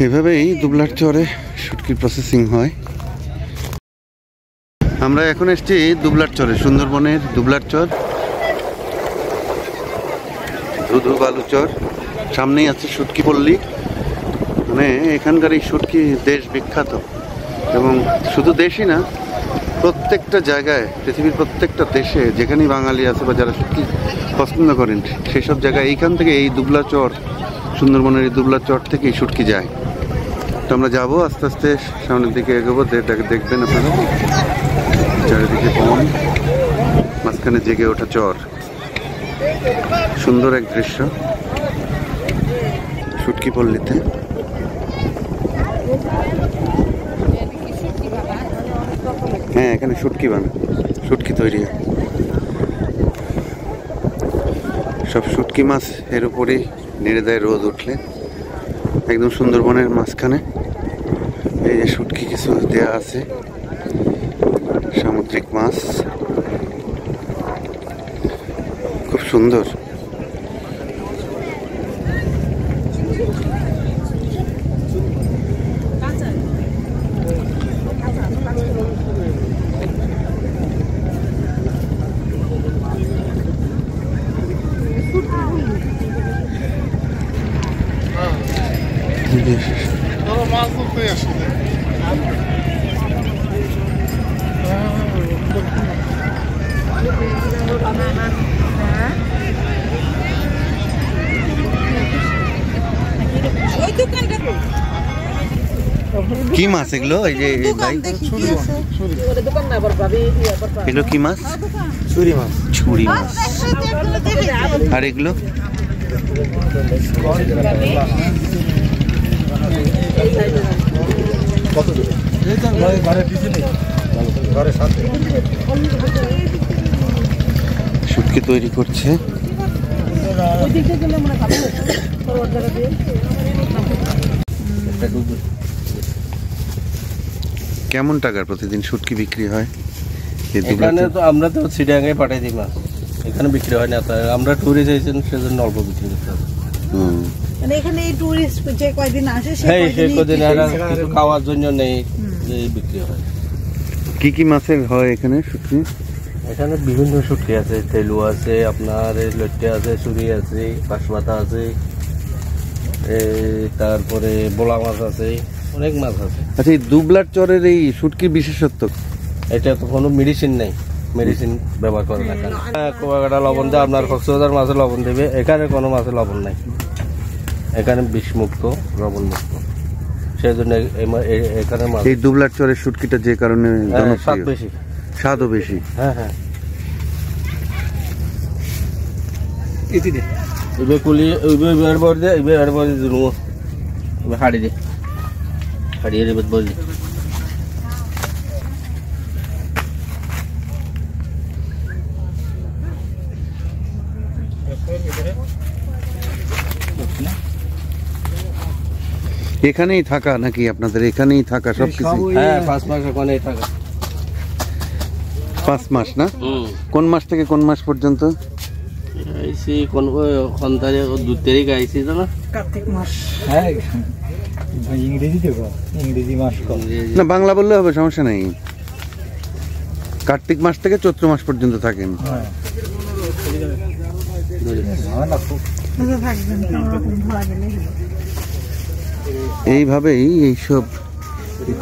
এভাবেই দুবলার চরে শুটকির প্রসেসিং হয়। আমরা এখন এসেছি দুবলার চরে, সুন্দরবনের দুবলার চর, ধুধু বালু চর। সামনেই আছে শুটকি পল্লী। মানে এখানকার এই শুটকি দেশ বিখ্যাত, এবং শুধু দেশই না, প্রত্যেকটা জায়গায়, পৃথিবীর প্রত্যেকটা দেশে যেখানেই বাঙালি আছে বা যারা শুটকি পছন্দ করেন সেই সব জায়গায় এইখান থেকে, এই দুবলা চর, সুন্দরবনের এই দুবলা চর থেকে এই শুটকি যায়। তো আমরা যাবো আস্তে আস্তে সামনের দিকে এগোবো। দেখবেন আপনারা চারিদিকে বন, মাঝখানে জেগে ওঠা চর, সুন্দর এক দৃশ্য শুটকি পল্লীতে। হ্যাঁ, এখানে শুটকি বানায়, শুটকি তৈরি হয়। সব শুটকি মাছ এর উপরেই নেড়ে দেয় রোদ উঠলে। একদম সুন্দরবনের মাঝখানে এই যে শুটকি কিছু দেয়া আছে, সামুদ্রিক মাছ, খুব সুন্দর। কি মাছ এগুলো? এই যে এগুলো কি মাছ? ছুরি মাছ। ছুরি মাছ। আর এগুলো শুটকি তৈরি করছে। কেমন টাকার প্রতিদিন শুটকি বিক্রি হয়? এখানে তো আমরা তো চিটাগাঙে পাঠাই দিই মাছ, এখানে বিক্রি হয় না। আমরা টুরিস্ট এসেছেন, সেজন্য অল্প বিক্রি করতে হবে। মানে এখানে এই টুরিস্ট যে কয়দিন আসে সেই কয়দিন কিছু খাওয়ার জন্য নেই, বিক্রি হয়। কি কি মাছের হয় এখানে শুটকি? এখানে বিভিন্ন শুটকি আছে, তেলু আছে, আপনার লট্টে আছে, চুরি আছে, বাঁশপাতা আছে, তারপরে বোলা মাছ আছে, অনেক মাছ আছে। আচ্ছা, এই দুবলার চরের এই শুটকির বিশেষত্ব? এটা তো কোনো মেডিসিন নেই, মেডিসিন ব্যবহার করে না। কুয়াকাটা লবণ দেয়, আপনার কক্সবাজার মাছে লবণ দেবে, এখানে কোনো মাছে লবণ নাই। এখানে বিষমুক্ত, লবণ মুক্ত, সেই জন্য এখানে এই দুবলার চরের শুটকিটা যে কারণে স্বাদ বেশি, স্বাদও বেশি। হ্যাঁ হ্যাঁ। এবার কুলি এবার বর দে, এবার বর দিলু, এবার হাড়ি দে, হাড়িয়ে এবার বর দে। এখানেই থাকা নাকি আপনাদের? এখানেই থাকা সবকিছু? হ্যাঁ, 5 মাস ওখানেই থাকা। 5 মাস না? কোন মাস থেকে কোন মাস পর্যন্ত? আইসি কোন 2 তারিখ আইসি তো না, কার্তিক মাস। হ্যাঁ, ইংরেজি দেবো, ইংরেজি মাস না, বাংলা বললে হবে, সমস্যা নেই। কার্তিক মাস থেকে চৈত্র মাস পর্যন্ত থাকেন। এইভাবেই এইসব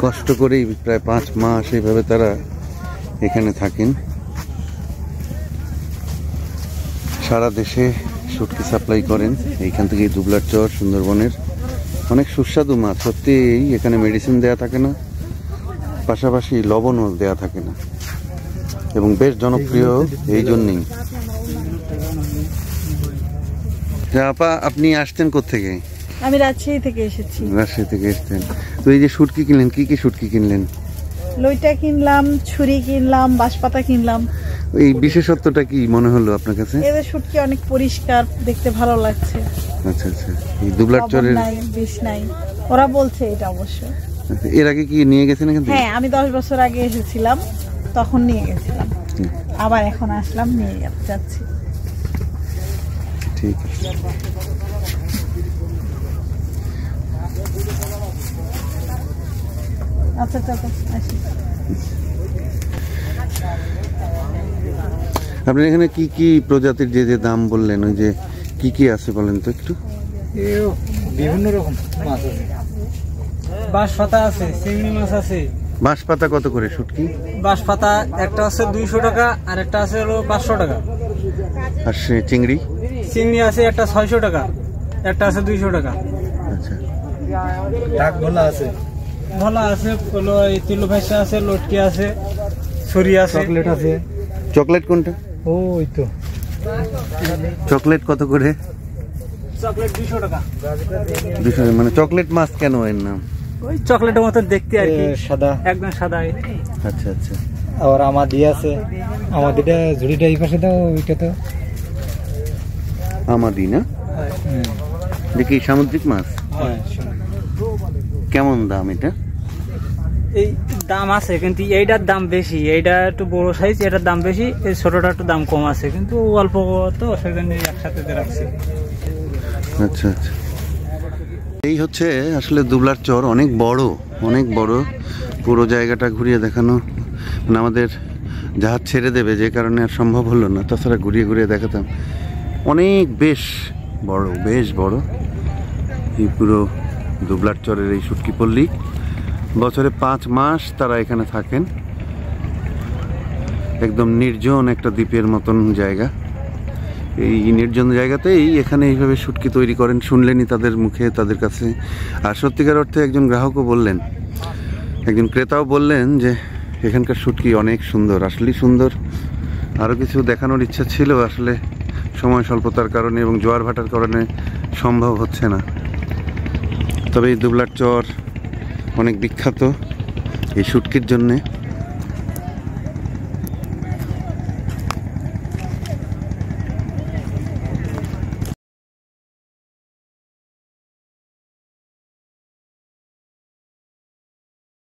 কষ্ট করেই প্রায় 5 মাস এইভাবে তারা এখানে থাকেন। সারা দেশে শুটকি সাপ্লাই করেন এইখান থেকে। দুবলার চর, সুন্দরবনের অনেক সুস্বাদু মাছ। সত্যি এখানে মেডিসিন দেয়া থাকে না, পাশাপাশি লবণও দেয়া থাকে না, এবং বেশ জনপ্রিয় এই জন্যই। আপা, আপনি আসতেন কোত্থেকে? আমি রাজশাহী থেকে এসেছি। রাজশাহী থেকে এসেছেন। তো এই যে শুটকি কিনলেন, কি কি শুটকি কিনলেন? লইটা কিনলাম, ছুরি কিনলাম, বাঁশপাতা কিনলাম। এই বিশেষত্বটা কি মনে হলো আপনার কাছে? এদের শুটকি অনেক পরিষ্কার, দেখতে ভালো লাগছে। আচ্ছা আচ্ছা। এই দুবলার চরের বিষ নাই, ওরা বলছে এটা অবশ্য। এর আগে কি নিয়ে গেছেন এখান থেকে? হ্যাঁ, আমি 10 বছর আগে এসেছিলাম, তখন নিয়ে গেছিলাম। আবার এখন আসলাম, নিয়ে যাচ্ছি। ঠিক আছে। আচ্ছা চাচা আসি। আপনার এখানে কি কি প্রজাতির যে যে দাম বললেন, ওই যে কি কি আছে বলেন তো একটু। বিভিন্ন রকম মাছ আছে, বাঁশ পাতা আছে, চিংড়ি মাছ আছে। বাঁশ পাতা কত করে শুটকি? বাঁশ পাতা একটা আছে 200 টাকা, আর একটা আছে হলো 500 টাকা। আর সে চিংড়ি? চিংড়ি আছে একটা 600 টাকা, একটা আছে 200 টাকা। আচ্ছা, ডাক ভোলা আছে, ভোলা আছে, হলো এই তিলো ভাইসা আছে, লটকি আছে, ছুরি আছে, চকলেট আছে। চকলেট কোনটা? ওই তো চকলেট কত করে? চকলেট 200 টাকা। 200, মানে চকলেট মাছ কেন এর নাম? ওই চকলেটের মতো দেখতে আর কি, সাদা, একদম সাদা। আচ্ছা আচ্ছা। আর আমাদি আছে, আমাদিটা ঝুড়িটা এই পাশে দাও, ওইটা তো আমাদি না? দেখি সামুদ্রিক মাছ। কেমন দাম এটা? এই দাম আছে, কিন্তু এইটার দাম বেশি, এইটা একটু বড় সাইজ, এটার দাম বেশি, এই ছোটটা একটু দাম কম আছে, কিন্তু অল্প তো সেখানে একসাথে রাখছি। আচ্ছা আচ্ছা। এই হচ্ছে আসলে দুবলার চর, অনেক বড়, অনেক বড়। পুরো জায়গাটা ঘুরিয়ে দেখানো মানে আমাদের জাহাজ ছেড়ে দেবে, যে কারণে আর সম্ভব হলো না, তাছাড়া ঘুরিয়ে ঘুরিয়ে দেখাতাম। অনেক বেশ বড়, বেশ বড় এই পুরো দুবলার চরের এই শুটকি পল্লী। বছরে 5 মাস তারা এখানে থাকেন। একদম নির্জন একটা দ্বীপের মতন জায়গা। এই নির্জন জায়গাতেই এখানে এইভাবে শুটকি তৈরি করেন, শুনলেনই তাদের মুখে, তাদের কাছে। আর সত্যিকার অর্থে একজন গ্রাহকও বললেন, একজন ক্রেতাও বললেন যে এখানকার শুটকি অনেক সুন্দর, আসলেই সুন্দর। আরও কিছু দেখানোর ইচ্ছা ছিল, আসলে সময় স্বল্পতার কারণে এবং জোয়ার ভাটার কারণে সম্ভব হচ্ছে না। তবে এই দুবলার চর অনেক বিখ্যাত এই শুটকির জন্যে।